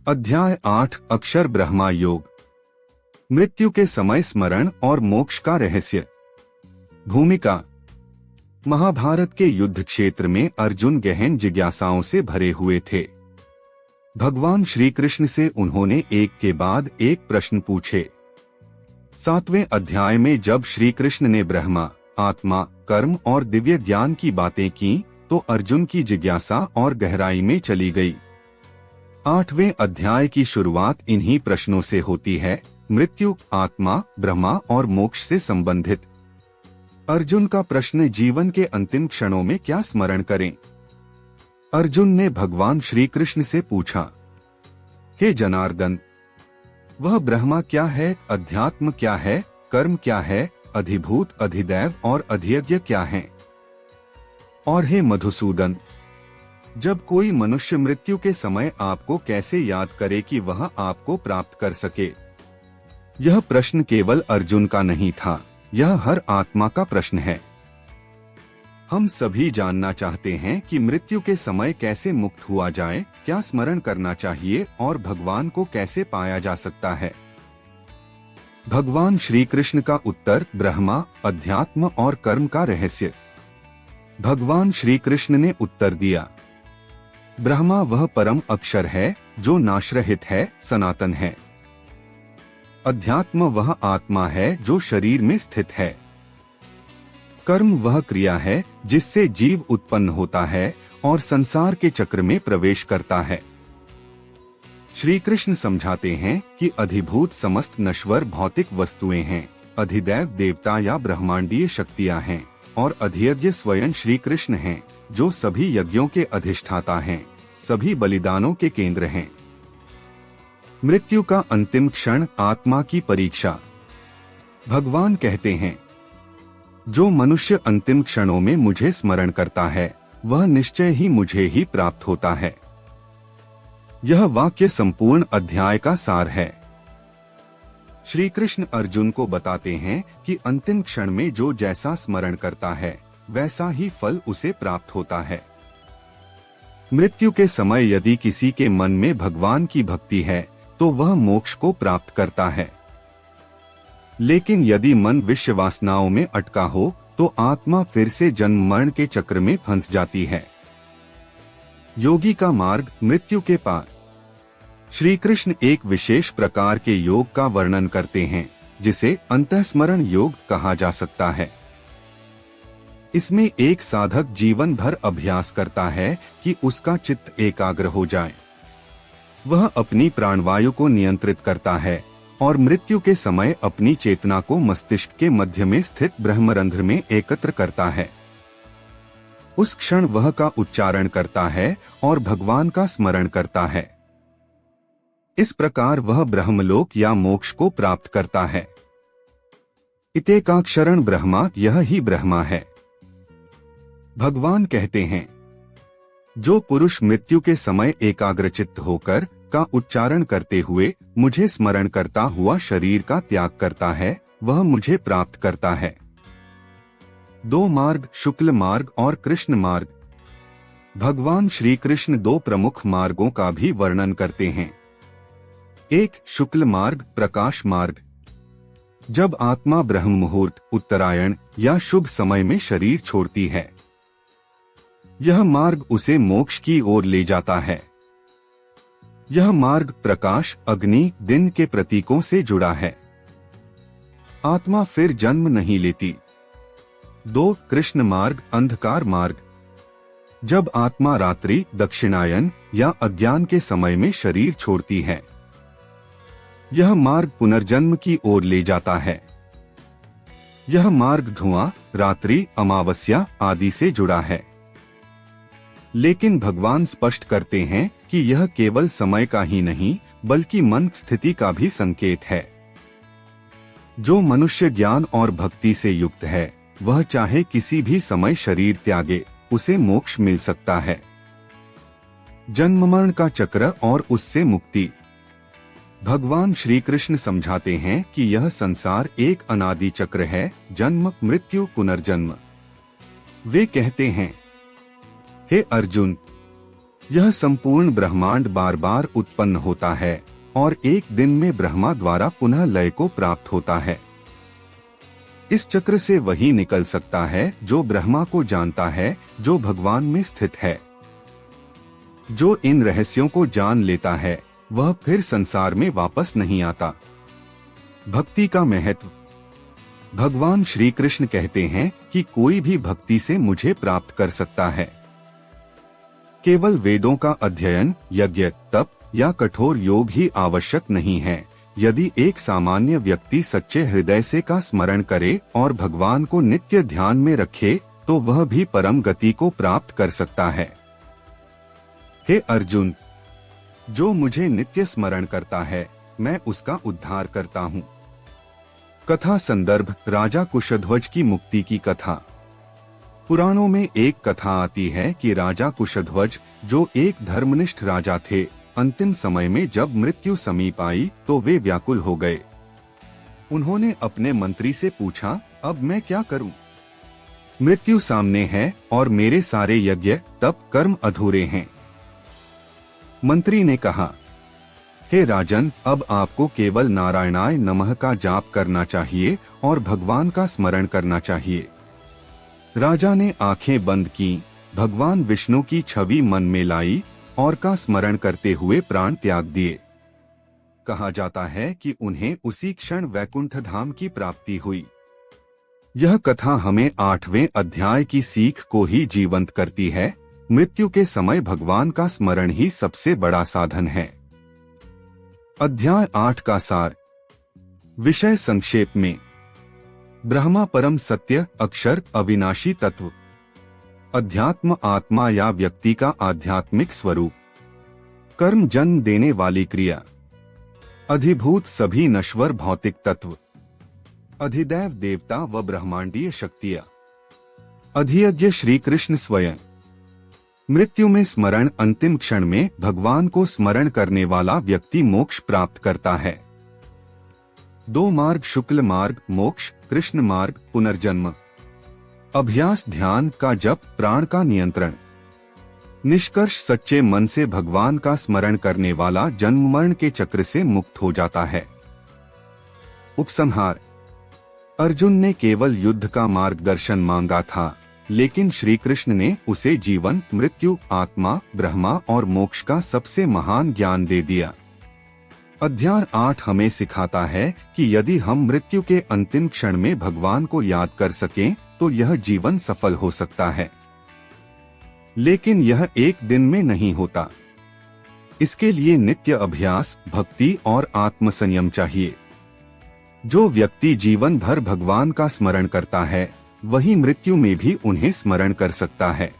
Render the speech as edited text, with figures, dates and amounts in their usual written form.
अध्याय 8 अक्षर ब्रह्मा योग। मृत्यु के समय स्मरण और मोक्ष का रहस्य। भूमिका। महाभारत के युद्ध क्षेत्र में अर्जुन गहन जिज्ञासाओं से भरे हुए थे। भगवान श्री कृष्ण से उन्होंने एक के बाद एक प्रश्न पूछे। 7वें अध्याय में जब श्री कृष्ण ने ब्रह्मा, आत्मा, कर्म और दिव्य ज्ञान की बातें की तो अर्जुन की जिज्ञासा और गहराई में चली गई। 8वें अध्याय की शुरुआत इन्हीं प्रश्नों से होती है, मृत्यु, आत्मा, ब्रह्मा और मोक्ष से संबंधित। अर्जुन का प्रश्न, जीवन के अंतिम क्षणों में क्या स्मरण करें। अर्जुन ने भगवान श्री कृष्ण से पूछा, हे जनार्दन, वह ब्रह्मा क्या है, अध्यात्म क्या है, कर्म क्या है, अधिभूत, अधिदैव और अधियज्ञ क्या है। और हे मधुसूदन, जब कोई मनुष्य मृत्यु के समय आपको कैसे याद करे कि वह आपको प्राप्त कर सके। यह प्रश्न केवल अर्जुन का नहीं था, यह हर आत्मा का प्रश्न है। हम सभी जानना चाहते हैं कि मृत्यु के समय कैसे मुक्त हुआ जाए, क्या स्मरण करना चाहिए और भगवान को कैसे पाया जा सकता है। भगवान श्री कृष्ण का उत्तर, ब्रह्मा, अध्यात्म और कर्म का रहस्य। भगवान श्री कृष्ण ने उत्तर दिया, ब्रह्मा वह परम अक्षर है जो नाशरहित है, सनातन है। अध्यात्म वह आत्मा है जो शरीर में स्थित है। कर्म वह क्रिया है जिससे जीव उत्पन्न होता है और संसार के चक्र में प्रवेश करता है। श्री कृष्ण समझाते हैं कि अधिभूत समस्त नश्वर भौतिक वस्तुएं हैं, अधिदैव देवता या ब्रह्मांडीय शक्तियां हैं और अधियज्ञ स्वयं श्री कृष्ण हैं जो सभी यज्ञों के अधिष्ठाता हैं, सभी बलिदानों के केंद्र हैं। मृत्यु का अंतिम क्षण, आत्मा की परीक्षा। भगवान कहते हैं, जो मनुष्य अंतिम क्षणों में मुझे स्मरण करता है वह निश्चय ही मुझे ही प्राप्त होता है। यह वाक्य संपूर्ण अध्याय का सार है। श्री कृष्ण अर्जुन को बताते हैं कि अंतिम क्षण में जो जैसा स्मरण करता है वैसा ही फल उसे प्राप्त होता है। मृत्यु के समय यदि किसी के मन में भगवान की भक्ति है तो वह मोक्ष को प्राप्त करता है। लेकिन यदि मन विषय वासनाओं में अटका हो तो आत्मा फिर से जन्म मरण के चक्र में फंस जाती है। योगी का मार्ग, मृत्यु के पार। श्री कृष्ण एक विशेष प्रकार के योग का वर्णन करते हैं जिसे अंतःस्मरण योग कहा जा सकता है। इसमें एक साधक जीवन भर अभ्यास करता है कि उसका चित्त एकाग्र हो जाए। वह अपनी प्राणवायु को नियंत्रित करता है और मृत्यु के समय अपनी चेतना को मस्तिष्क के मध्य में स्थित ब्रह्मरंध्र में एकत्र करता है। उस क्षण वह का उच्चारण करता है और भगवान का स्मरण करता है। इस प्रकार वह ब्रह्मलोक या मोक्ष को प्राप्त करता है। इतेकाक्षरं ब्रह्मा, यह ही ब्रह्मा है। भगवान कहते हैं, जो पुरुष मृत्यु के समय एकाग्रचित्त होकर का उच्चारण करते हुए मुझे स्मरण करता हुआ शरीर का त्याग करता है वह मुझे प्राप्त करता है। 2 मार्ग, शुक्ल मार्ग और कृष्ण मार्ग। भगवान श्री कृष्ण 2 प्रमुख मार्गों का भी वर्णन करते हैं। एक, शुक्ल मार्ग, प्रकाश मार्ग। जब आत्मा ब्रह्म मुहूर्त, उत्तरायण या शुभ समय में शरीर छोड़ती है, यह मार्ग उसे मोक्ष की ओर ले जाता है। यह मार्ग प्रकाश, अग्नि, दिन के प्रतीकों से जुड़ा है। आत्मा फिर जन्म नहीं लेती। 2, कृष्ण मार्ग, अंधकार मार्ग। जब आत्मा रात्रि, दक्षिणायन या अज्ञान के समय में शरीर छोड़ती है, यह मार्ग पुनर्जन्म की ओर ले जाता है। यह मार्ग धुआं, रात्रि, अमावस्या आदि से जुड़ा है। लेकिन भगवान स्पष्ट करते हैं कि यह केवल समय का ही नहीं बल्कि मन स्थिति का भी संकेत है। जो मनुष्य ज्ञान और भक्ति से युक्त है वह चाहे किसी भी समय शरीर त्यागे, उसे मोक्ष मिल सकता है। जन्म मरण का चक्र और उससे मुक्ति। भगवान श्री कृष्ण समझाते हैं कि यह संसार एक अनादि चक्र है, जन्म, मृत्यु, पुनर्जन्म। वे कहते हैं, हे अर्जुन, यह संपूर्ण ब्रह्मांड बार बार उत्पन्न होता है और एक दिन में ब्रह्मा द्वारा पुनः लय को प्राप्त होता है। इस चक्र से वही निकल सकता है जो ब्रह्मा को जानता है, जो भगवान में स्थित है। जो इन रहस्यों को जान लेता है वह फिर संसार में वापस नहीं आता। भक्ति का महत्व। भगवान श्री कृष्ण कहते हैं कि कोई भी भक्ति से मुझे प्राप्त कर सकता है। केवल वेदों का अध्ययन, यज्ञ, तप या कठोर योग ही आवश्यक नहीं है। यदि एक सामान्य व्यक्ति सच्चे हृदय से का स्मरण करे और भगवान को नित्य ध्यान में रखे तो वह भी परम गति को प्राप्त कर सकता है। हे अर्जुन, जो मुझे नित्य स्मरण करता है मैं उसका उद्धार करता हूँ। कथा संदर्भ राजा कुशध्वज की मुक्ति की कथा। पुराणों में एक कथा आती है कि राजा कुशध्वज, जो एक धर्मनिष्ठ राजा थे, अंतिम समय में जब मृत्यु समीप आई तो वे व्याकुल हो गए। उन्होंने अपने मंत्री से पूछा, अब मैं क्या करूं? मृत्यु सामने है और मेरे सारे यज्ञ, तप, कर्म अधूरे हैं। मंत्री ने कहा, हे राजन, अब आपको केवल नारायणाय नमः का जाप करना चाहिए और भगवान का स्मरण करना चाहिए। राजा ने आंखें बंद की, भगवान विष्णु की छवि मन में लाई और का स्मरण करते हुए प्राण त्याग दिए। कहा जाता है कि उन्हें उसी क्षण वैकुंठ धाम की प्राप्ति हुई। यह कथा हमें 8वें अध्याय की सीख को ही जीवंत करती है। मृत्यु के समय भगवान का स्मरण ही सबसे बड़ा साधन है। अध्याय 8 का सार। विषय संक्षेप में। ब्रह्मा परम सत्य, अक्षर, अविनाशी तत्व। अध्यात्म आत्मा या व्यक्ति का आध्यात्मिक स्वरूप। कर्म जन्म देने वाली क्रिया। अधिभूत सभी नश्वर भौतिक तत्व। अधिदैव देवता व ब्रह्मांडीय शक्तियां। अधियज्ञ श्री कृष्ण स्वयं। मृत्यु में स्मरण। अंतिम क्षण में भगवान को स्मरण करने वाला व्यक्ति मोक्ष प्राप्त करता है। 2 मार्ग, शुक्ल मार्ग मोक्ष, कृष्ण मार्ग पुनर्जन्म। अभ्यास ध्यान का जप, प्राण का नियंत्रण। निष्कर्ष सच्चे मन से भगवान का स्मरण करने वाला जन्म मरण के चक्र से मुक्त हो जाता है। उपसंहार। अर्जुन ने केवल युद्ध का मार्गदर्शन मांगा था, लेकिन श्री कृष्ण ने उसे जीवन, मृत्यु, आत्मा, ब्रह्मा और मोक्ष का सबसे महान ज्ञान दे दिया। अध्याय 8 हमें सिखाता है कि यदि हम मृत्यु के अंतिम क्षण में भगवान को याद कर सकें तो यह जीवन सफल हो सकता है। लेकिन यह एक दिन में नहीं होता। इसके लिए नित्य अभ्यास, भक्ति और आत्मसंयम चाहिए। जो व्यक्ति जीवन भर भगवान का स्मरण करता है वही मृत्यु में भी उन्हें स्मरण कर सकता है।